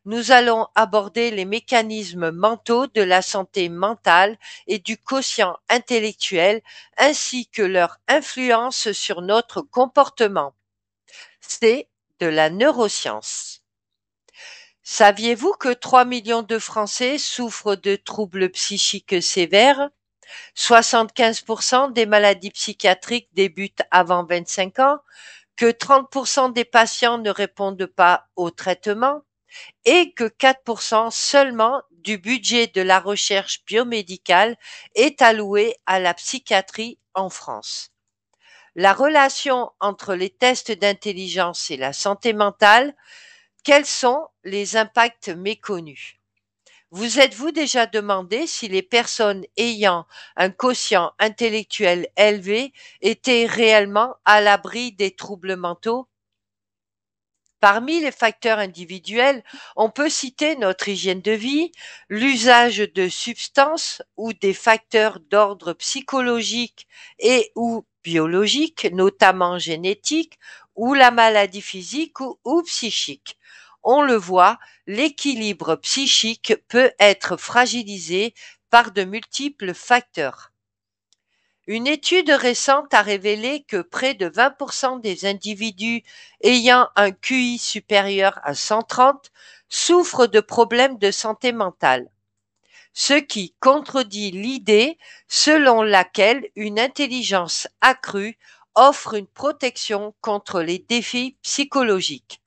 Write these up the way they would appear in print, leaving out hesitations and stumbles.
Nous allons aborder les mécanismes mentaux de la santé mentale et du quotient intellectuel ainsi que leur influence sur notre comportement. C'est de la neuroscience. Saviez-vous que 3 millions de Français souffrent de troubles psychiques sévères? 75% des maladies psychiatriques débutent avant 25 ans, que 30% des patients ne répondent pas au traitement et que 4% seulement du budget de la recherche biomédicale est alloué à la psychiatrie en France. La relation entre les tests d'intelligence et la santé mentale, quels sont les impacts méconnus? Vous êtes-vous déjà demandé si les personnes ayant un quotient intellectuel élevé étaient réellement à l'abri des troubles mentaux? Parmi les facteurs individuels, on peut citer notre hygiène de vie, l'usage de substances ou des facteurs d'ordre psychologique et ou biologique, notamment génétique, ou la maladie physique ou psychique. On le voit, l'équilibre psychique peut être fragilisé par de multiples facteurs. Une étude récente a révélé que près de 20% des individus ayant un QI supérieur à 130 souffrent de problèmes de santé mentale, ce qui contredit l'idée selon laquelle une intelligence accrue offre une protection contre les défis psychologiques.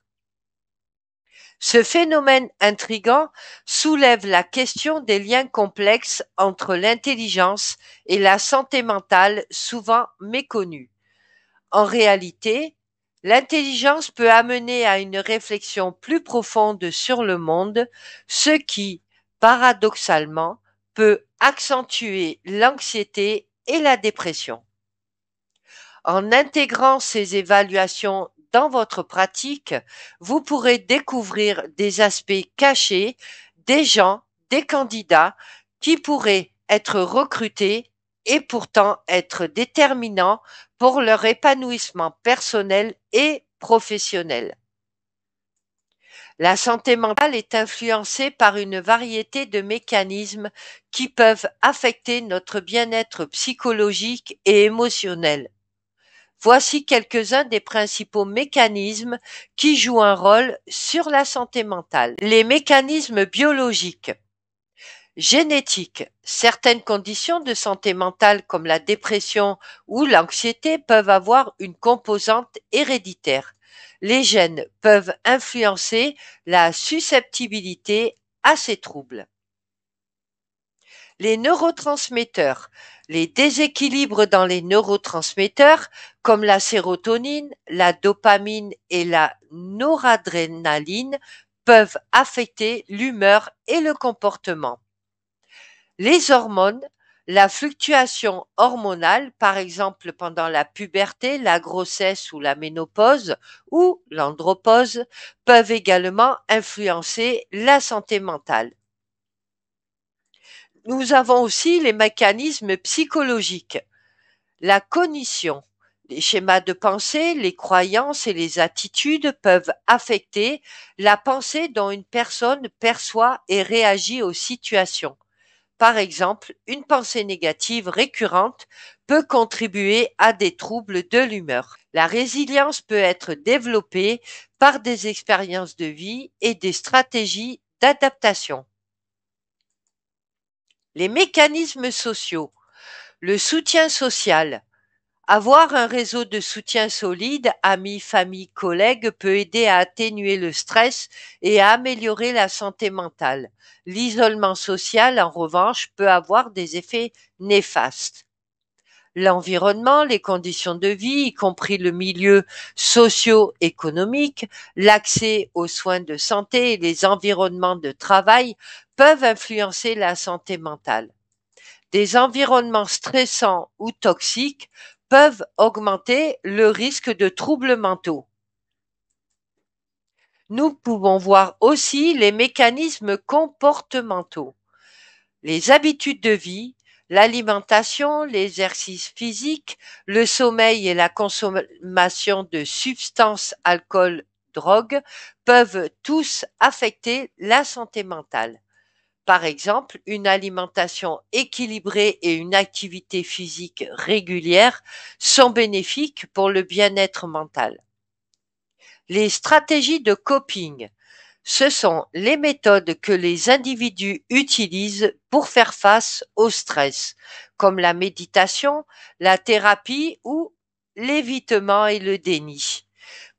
Ce phénomène intrigant soulève la question des liens complexes entre l'intelligence et la santé mentale souvent méconnus. En réalité, l'intelligence peut amener à une réflexion plus profonde sur le monde, ce qui, paradoxalement, peut accentuer l'anxiété et la dépression. En intégrant ces évaluations dans votre pratique, vous pourrez découvrir des aspects cachés des gens, des candidats qui pourraient être recrutés et pourtant être déterminants pour leur épanouissement personnel et professionnel. La santé mentale est influencée par une variété de mécanismes qui peuvent affecter notre bien-être psychologique et émotionnel. Voici quelques-uns des principaux mécanismes qui jouent un rôle sur la santé mentale. Les mécanismes biologiques. Génétiques. Certaines conditions de santé mentale comme la dépression ou l'anxiété peuvent avoir une composante héréditaire. Les gènes peuvent influencer la susceptibilité à ces troubles. Les neurotransmetteurs. Les déséquilibres dans les neurotransmetteurs, comme la sérotonine, la dopamine et la noradrénaline, peuvent affecter l'humeur et le comportement. Les hormones, la fluctuation hormonale, par exemple pendant la puberté, la grossesse ou la ménopause ou l'andropause, peuvent également influencer la santé mentale. Nous avons aussi les mécanismes psychologiques. La cognition. Les schémas de pensée, les croyances et les attitudes peuvent affecter la pensée dont une personne perçoit et réagit aux situations. Par exemple, une pensée négative récurrente peut contribuer à des troubles de l'humeur. La résilience peut être développée par des expériences de vie et des stratégies d'adaptation. Les mécanismes sociaux. Le soutien social. Avoir un réseau de soutien solide, amis, famille, collègues, peut aider à atténuer le stress et à améliorer la santé mentale. L'isolement social, en revanche, peut avoir des effets néfastes. L'environnement, les conditions de vie, y compris le milieu socio-économique, l'accès aux soins de santé et les environnements de travail peuvent influencer la santé mentale. Des environnements stressants ou toxiques peuvent augmenter le risque de troubles mentaux. Nous pouvons voir aussi les mécanismes comportementaux. Les habitudes de vie, L'alimentation, l'exercice physique, le sommeil et la consommation de substances, alcool, drogue peuvent tous affecter la santé mentale. Par exemple, une alimentation équilibrée et une activité physique régulière sont bénéfiques pour le bien-être mental. Les stratégies de coping, ce sont les méthodes que les individus utilisent pour faire face au stress, comme la méditation, la thérapie ou l'évitement et le déni,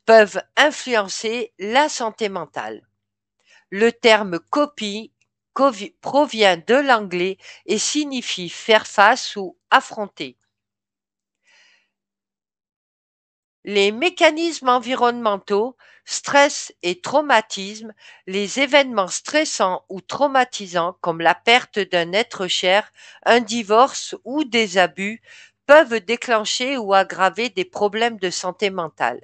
peuvent influencer la santé mentale. Le terme coping provient de l'anglais et signifie faire face ou affronter. Les mécanismes environnementaux, stress et traumatisme, les événements stressants ou traumatisants comme la perte d'un être cher, un divorce ou des abus peuvent déclencher ou aggraver des problèmes de santé mentale.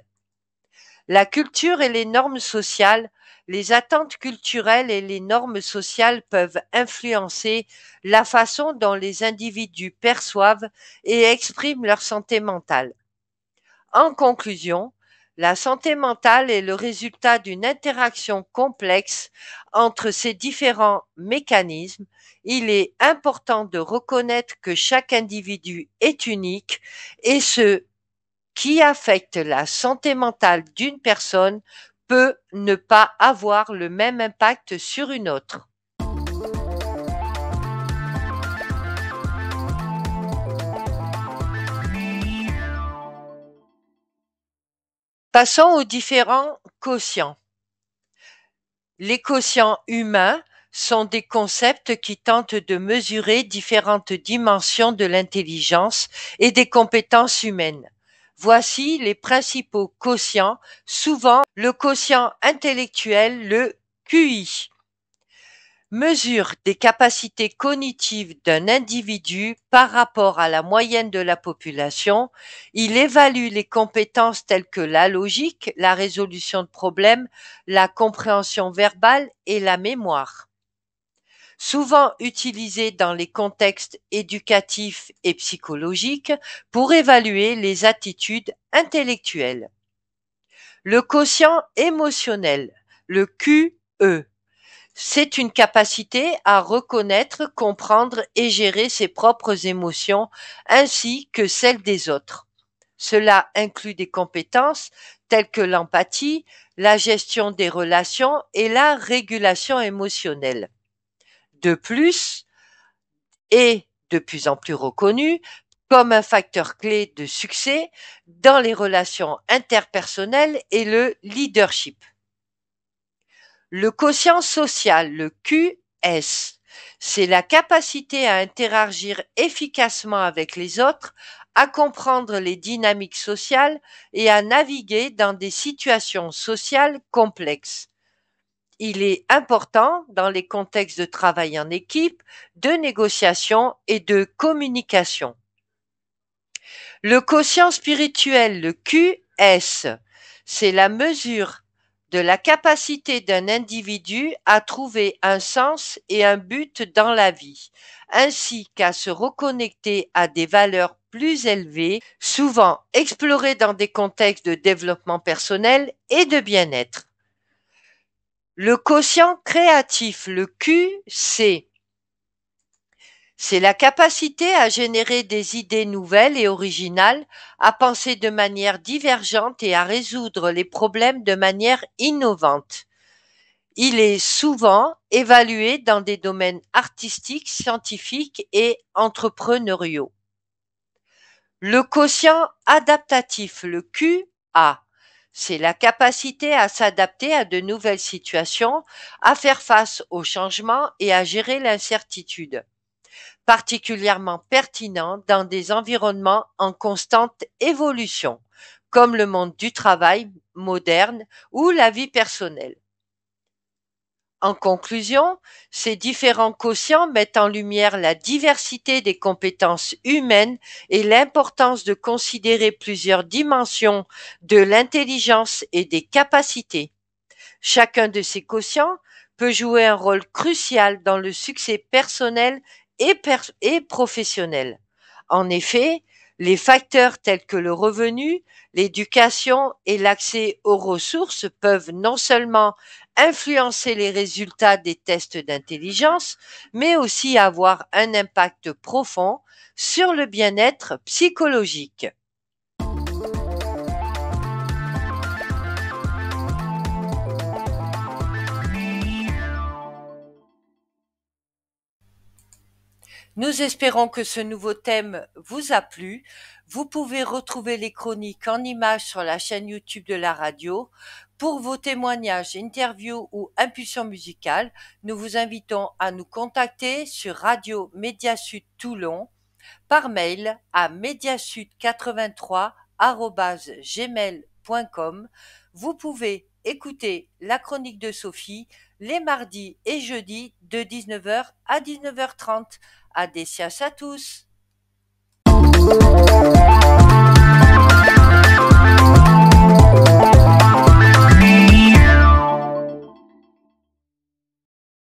La culture et les normes sociales, les attentes culturelles et les normes sociales peuvent influencer la façon dont les individus perçoivent et expriment leur santé mentale. En conclusion, la santé mentale est le résultat d'une interaction complexe entre ces différents mécanismes. Il est important de reconnaître que chaque individu est unique et ce qui affecte la santé mentale d'une personne peut ne pas avoir le même impact sur une autre. Passons aux différents quotients. Les quotients humains sont des concepts qui tentent de mesurer différentes dimensions de l'intelligence et des compétences humaines. Voici les principaux quotients, souvent le quotient intellectuel, le QI, mesure des capacités cognitives d'un individu par rapport à la moyenne de la population. Il évalue les compétences telles que la logique, la résolution de problèmes, la compréhension verbale et la mémoire. Souvent utilisé dans les contextes éducatifs et psychologiques pour évaluer les attitudes intellectuelles. Le quotient émotionnel, le QE, c'est une capacité à reconnaître, comprendre et gérer ses propres émotions ainsi que celles des autres. Cela inclut des compétences telles que l'empathie, la gestion des relations et la régulation émotionnelle. De plus, et de plus en plus reconnu comme un facteur clé de succès dans les relations interpersonnelles et le leadership. Le quotient social, le QS, c'est la capacité à interagir efficacement avec les autres, à comprendre les dynamiques sociales et à naviguer dans des situations sociales complexes. Il est important dans les contextes de travail en équipe, de négociation et de communication. Le quotient spirituel, le QS, c'est la mesure de la capacité d'un individu à trouver un sens et un but dans la vie, ainsi qu'à se reconnecter à des valeurs plus élevées, souvent explorées dans des contextes de développement personnel et de bien-être. Le quotient créatif, le QC, c'est la capacité à générer des idées nouvelles et originales, à penser de manière divergente et à résoudre les problèmes de manière innovante. Il est souvent évalué dans des domaines artistiques, scientifiques et entrepreneuriaux. Le quotient adaptatif, le QA, c'est la capacité à s'adapter à de nouvelles situations, à faire face aux changements et à gérer l'incertitude, particulièrement pertinent dans des environnements en constante évolution, comme le monde du travail moderne ou la vie personnelle. En conclusion, ces différents quotients mettent en lumière la diversité des compétences humaines et l'importance de considérer plusieurs dimensions de l'intelligence et des capacités. Chacun de ces quotients peut jouer un rôle crucial dans le succès personnel et professionnelle. En effet, les facteurs tels que le revenu, l'éducation et l'accès aux ressources peuvent non seulement influencer les résultats des tests d'intelligence, mais aussi avoir un impact profond sur le bien-être psychologique. Nous espérons que ce nouveau thème vous a plu. Vous pouvez retrouver les chroniques en images sur la chaîne YouTube de la radio. Pour vos témoignages, interviews ou impulsions musicales, nous vous invitons à nous contacter sur Radio Média Sud Toulon par mail à mediasud83@gmail.com. Vous pouvez écouter la chronique de Sophie les mardis et jeudis de 19h à 19h30. Adécias à tous.